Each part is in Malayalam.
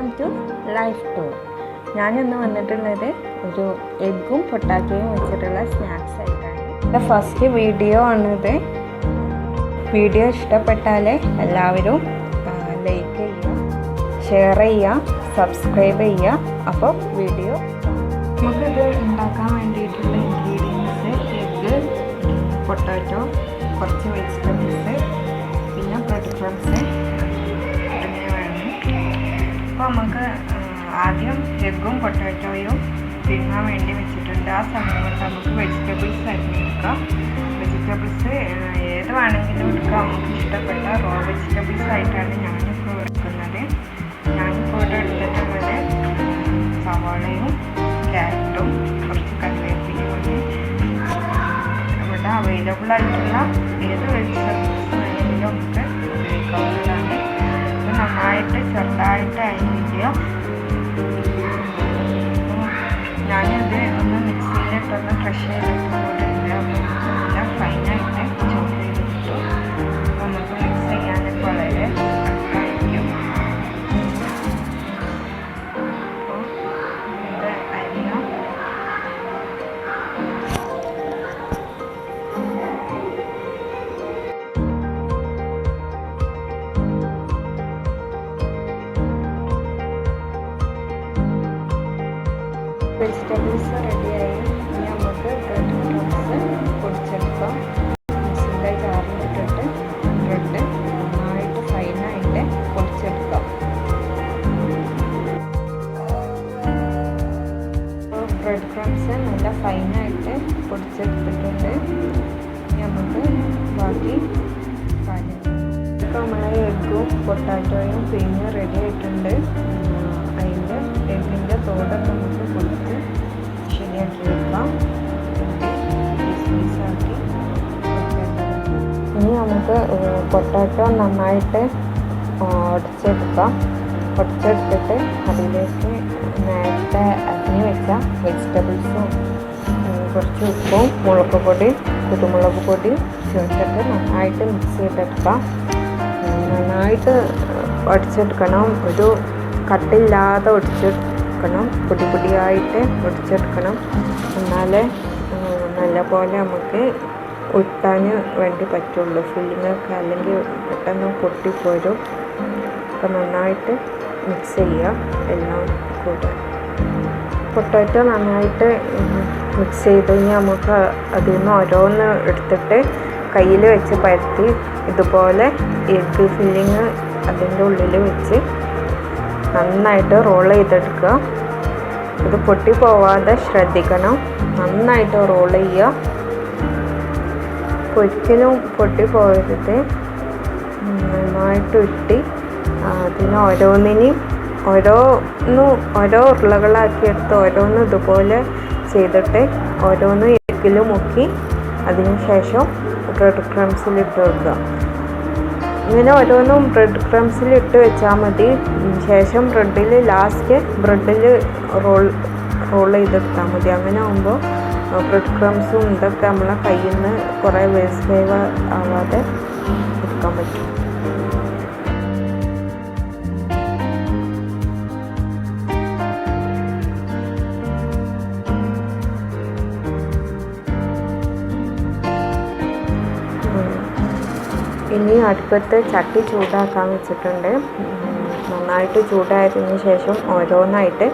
Welcome to life tour. ഞാനിന്ന് വന്നിട്ടുള്ളത് ഒരു എഗ്ഗും പൊട്ടാറ്റോയും വെച്ചിട്ടുള്ള സ്നാക്സ് ആയിട്ടാണ്. എൻ്റെ ഫസ്റ്റ് വീഡിയോ ആണിത്. വീഡിയോ ഇഷ്ടപ്പെട്ടാൽ എല്ലാവരും ലൈക്ക് ചെയ്യുക, ഷെയർ ചെയ്യുക, സബ്സ്ക്രൈബ് ചെയ്യുക. അപ്പോൾ വീഡിയോ നമുക്കിത് ഉണ്ടാക്കാൻ വേണ്ടിയിട്ടുള്ള ഇൻഗ്രീഡിയൻസ് എഗ്ഗ്, പൊട്ടാറ്റോ, കുറച്ച് വെജിറ്റബിൾസ്, പിന്നെ ബ്രെഡ് ക്രംസ് തുടങ്ങിയവയാണ്. അപ്പോൾ നമുക്ക് ആദ്യം എഗ്ഗും പൊട്ടാറ്റോയും തിന്നാൻ വേണ്ടി വെച്ചിട്ടുണ്ട്. ആ സമയം കൊണ്ട് നമുക്ക് വെജിറ്റബിൾസ് അരിഞ്ഞെടുക്കാം. വെജിറ്റബിൾസ് ഏത് വേണമെങ്കിലും എടുക്കാം, നമുക്ക് ഇഷ്ടപ്പെട്ട റോ വെജിറ്റബിൾസ് ആയിട്ടാണ് ഞാനിപ്പോൾ എടുക്കുന്നത്. ഞാനിപ്പോൾ ഇവിടെ എടുത്തിട്ടുള്ളത് സവാളയും ക്യാരറ്റും കുറച്ച് കറിവേപ്പിലയും കൊണ്ട് ഇവിടെ അവൈലബിൾ ആയിട്ടുള്ള ഏത് വെജിറ്റബിൾസ് വേണമെങ്കിലും നമുക്ക് ഉപയോഗിക്കാവുന്നതാണ്. ഇത് നന്നായിട്ട് ചെറുതായിട്ട് അരിഞ്ഞിടുക. ഞാനിത് ഒന്ന് മിക്സിയിലിട്ടൊന്ന് ക്രഷ് ചെയ്തിട്ടുള്ളത് അപ്പോൾ നല്ല ഫൈനായിട്ട് ചോപ്പ് ചെയ്തിട്ടു. അപ്പോൾ നമുക്ക് മിക്സ് ചെയ്യാനൊക്കെ വളരെ എളുപ്പമായിരിക്കും. അപ്പോൾ ഇത് അരിയാം. വെജിറ്റബിൾസ് റെഡിയായി. ഇനി നമുക്ക് ബ്രെഡ് ക്രംസ് പൊടിച്ചെടുക്കാം. മിക്സിയുടെ ജാറിലിട്ടിട്ട് ബ്രെഡ് നന്നായിട്ട് ഫൈനായിട്ട് പൊടിച്ചെടുക്കാം. ബ്രെഡ് ക്രംസ് നല്ല ഫൈനായിട്ട് പൊടിച്ചെടുത്തിട്ടുണ്ട്. ഇനി നമുക്ക് ബാക്കി കാര്യം ഇപ്പോൾ നമ്മളെ എഗ്ഗും പൊട്ടാറ്റോയും പിഴിഞ്ഞ് റെഡി ആയിട്ടുണ്ട്. അതിൻ്റെ എഗ്ഗിൻ്റെ തോടൊക്കെ നമുക്ക് പൊടിച്ച് ശരിയാക്കി വെക്കാം. പീസാക്കി ഇനി നമുക്ക് പൊട്ടാറ്റോ നന്നായിട്ട് ഉടച്ചെടുക്കാം. ഉടച്ചെടുത്തിട്ട് അതിലേക്ക് നേരത്തെ അരിഞ്ഞ് വെച്ച വെജിറ്റബിൾസും കുറച്ച് ഉപ്പും മുളക് പൊടി, കുരുമുളക് പൊടി ചേർത്തിട്ട് നന്നായിട്ട് മിക്സ് ചെയ്തെടുക്കാം. നന്നായിട്ട് ഉടച്ചെടുക്കണം. ഒരു കട്ടില്ലാതെ ഒടിച്ചെടുക്കണം. പൊടി പൊടിയായിട്ട് ഒടിച്ചെടുക്കണം. എന്നാലേ നല്ലപോലെ നമുക്ക് ഉരുട്ടാൻ വേണ്ടി പറ്റുള്ളൂ. ഫില്ലിങ്ങൊക്കെ അല്ലെങ്കിൽ പെട്ടെന്ന് പൊട്ടിപ്പോരും. അപ്പോൾ നന്നായിട്ട് മിക്സ് ചെയ്യുക എല്ലാം കൂടെ. പൊട്ടാറ്റോ നന്നായിട്ട് മിക്സ് ചെയ്ത് കഴിഞ്ഞാൽ നമുക്ക് അതിൽ നിന്ന് ഓരോന്ന് എടുത്തിട്ട് കയ്യിൽ വെച്ച് പരത്തി ഇതുപോലെ എഗ്ഗ് ഫില്ലിങ് അതിൻ്റെ ഉള്ളിൽ വെച്ച് നന്നായിട്ട് റോൾ ചെയ്തെടുക്കുക. ഇത് പൊട്ടി പോവാതെ ശ്രദ്ധിക്കണം. നന്നായിട്ട് റോൾ ചെയ്യുക. ഒരിക്കലും പൊട്ടി പോകരുത്. നന്നായിട്ട് ഉരുട്ടി അതിന് ഓരോന്നിനെയും ഓരോ ഉരുളകളാക്കിയെടുത്ത് ഓരോന്നും ഇതുപോലെ ചെയ്തിട്ട് ഓരോന്ന് എഗ്ഗിൽ മുക്കി അതിന് ശേഷം ബ്രെഡ് ക്രംസിലിട്ട് വെക്കുക. ഇങ്ങനെ ഓരോന്നും ബ്രെഡ് ക്രംസിൽ ഇട്ട് വെച്ചാൽ മതി. ശേഷം ലാസ്റ്റ് ബ്രെഡിൽ റോൾ ചെയ്തെടുത്താൽ മതി. അങ്ങനെ ആകുമ്പോൾ ബ്രെഡ് ക്രംസും ഇതൊക്കെ നമ്മളെ കയ്യിൽ നിന്ന് കുറേ വേസ്റ്റ് ആവാതെ എടുക്കാൻ പറ്റും. ഇനി അടുപ്പത്ത് ചട്ടി ചൂടാക്കാൻ വെച്ചിട്ടുണ്ട്. നന്നായിട്ട് ചൂടായതിന് ശേഷം ഓരോന്നായിട്ട്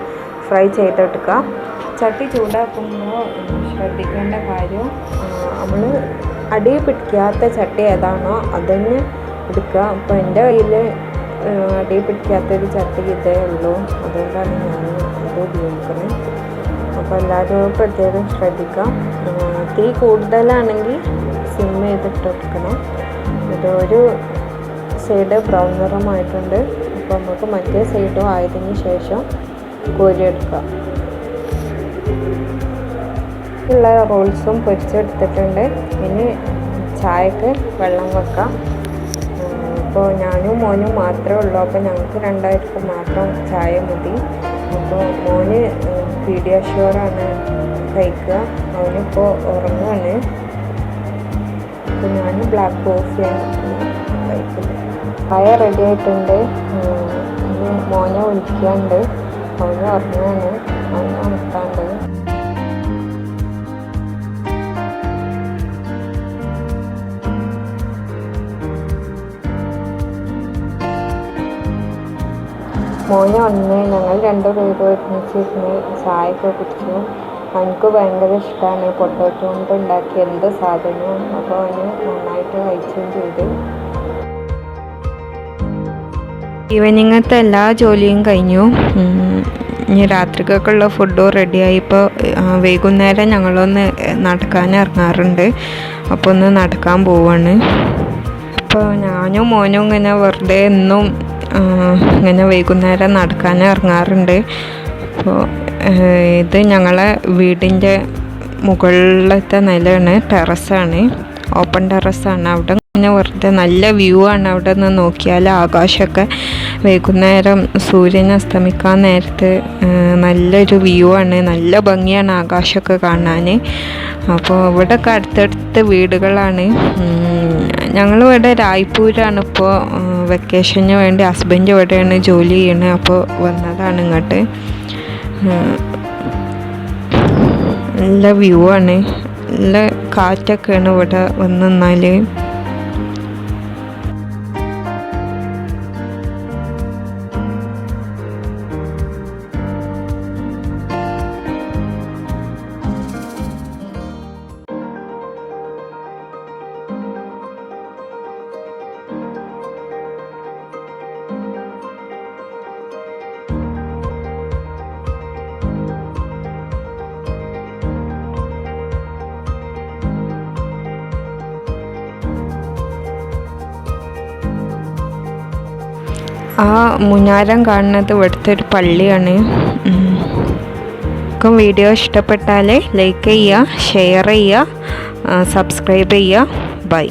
ഫ്രൈ ചെയ്തെടുക്കുക. ചട്ടി ചൂടാക്കുമ്പോൾ ശ്രദ്ധിക്കേണ്ട കാര്യം, നമ്മൾ അടി പിടിക്കാത്ത ചട്ടി ഏതാണോ അതന്നെ എടുക്കുക. അപ്പോൾ എൻ്റെ കയ്യിൽ അടി പിടിക്കാത്തൊരു ചട്ടി ഇതേ ഉള്ളൂ. അതുകൊണ്ടാണ് ഞാൻ ഇത് ഉപയോഗിക്കുന്നത്. അപ്പോൾ എല്ലാവരും പ്രത്യേകം ശ്രദ്ധിക്കാം. തീ കൂടുതലാണെങ്കിൽ സിം ചെയ്തിട്ടെടുക്കണം. ഇതൊരു സൈഡ് ബ്രൗൺ നിറമായിട്ടുണ്ട്. അപ്പോൾ നമുക്ക് മറ്റേ സൈഡും ആയതിനു ശേഷം കോരിയെടുക്കാം. ഉള്ള റോൾസും പൊരിച്ചെടുത്തിട്ടുണ്ട്. ഇനി ചായക്ക് വെള്ളം വെക്കാം. അപ്പോൾ ഞാനും മോനും മാത്രമേ ഉള്ളൂ. അപ്പോൾ ഞങ്ങൾക്ക് രണ്ടായിരിക്കും മാത്രം ചായ മതി. അപ്പോൾ മോന് പീഡിയാഷ്യൂറാണ് കഴിക്കുക. അവനിപ്പോൾ ഉറങ്ങുകയാണ്. അപ്പോൾ ഞാൻ ബ്ലാക്ക് കോഫിയാണ് കഴിക്കുന്നത്. ചായ റെഡി ആയിട്ടുണ്ട്. ഇനി മോനെ വിളിക്കാണ്ട്, അവന് ഉറങ്ങാണ്, അവനെ ഉണർത്താണ്ട്. മോനെ വന്ന് ഞങ്ങൾ രണ്ടുപേരും ഒരുമിച്ചിരുന്ന് ചായയൊക്കെ കുടിച്ചു. അവനക്ക് ഭയങ്കര ഇഷ്ടമാണ് പൊട്ടറ്റോ കൊണ്ട് ഉണ്ടാക്കിയ എന്ത് സാധനവും. അപ്പോൾ അവന് നന്നായിട്ട് കഴിക്കുകയും ചെയ്തു. ഈവനിങ്ങത്തെ എല്ലാ ജോലിയും കഴിഞ്ഞു. ഇനി രാത്രിക്കൊക്കെയുള്ള ഫുഡും റെഡിയായി. ഇപ്പോൾ വൈകുന്നേരം ഞങ്ങളൊന്ന് നടക്കാൻ ഇറങ്ങാറുണ്ട്. അപ്പോൾ ഒന്ന് നടക്കാൻ പോവാണ്. അപ്പോൾ ഞാനും മോനും ഇങ്ങനെ വെറുതെ എന്നും ഇങ്ങനെ വൈകുന്നേരം നടക്കാൻ ഇറങ്ങാറുണ്ട്. അപ്പോൾ ഇത് ഞങ്ങളെ വീടിൻ്റെ മുകളിലത്തെ നിലയാണ്, ടെറസാണ്, ഓപ്പൺ ടെറസാണ്. അവിടെ ഇങ്ങനെ വെറുതെ നല്ല വ്യൂ ആണ്. അവിടെ നിന്ന് നോക്കിയാൽ ആകാശമൊക്കെ വൈകുന്നേരം സൂര്യൻ അസ്തമിക്കാൻ നേരത്ത് നല്ലൊരു വ്യൂ ആണ്, നല്ല ഭംഗിയാണ് ആകാശമൊക്കെ കാണാൻ. അപ്പോൾ ഇവിടെയൊക്കെ അടുത്തടുത്ത് വീടുകളാണ്. ഞങ്ങളിവിടെ രായ്പൂരാണ് ഇപ്പോൾ വെക്കേഷന് വേണ്ടി. ഹസ്ബൻഡ് ഇവിടെയാണ് ജോലി ചെയ്യണത്. അപ്പോൾ വന്നതാണ് ഇങ്ങോട്ട്. നല്ല വ്യൂ ആണ്, നല്ല കാറ്റൊക്കെയാണ് ഇവിടെ വന്ന് നിന്നാൽ. ആ മുന്നാരം കാണുന്നത് ഇവിടുത്തെ ഒരു പള്ളിയാണ്. വീഡിയോ ഇഷ്ടപ്പെട്ടാൽ ലൈക്ക് ചെയ്യുക, ഷെയർ ചെയ്യുക, സബ്സ്ക്രൈബ് ചെയ്യുക. ബൈ.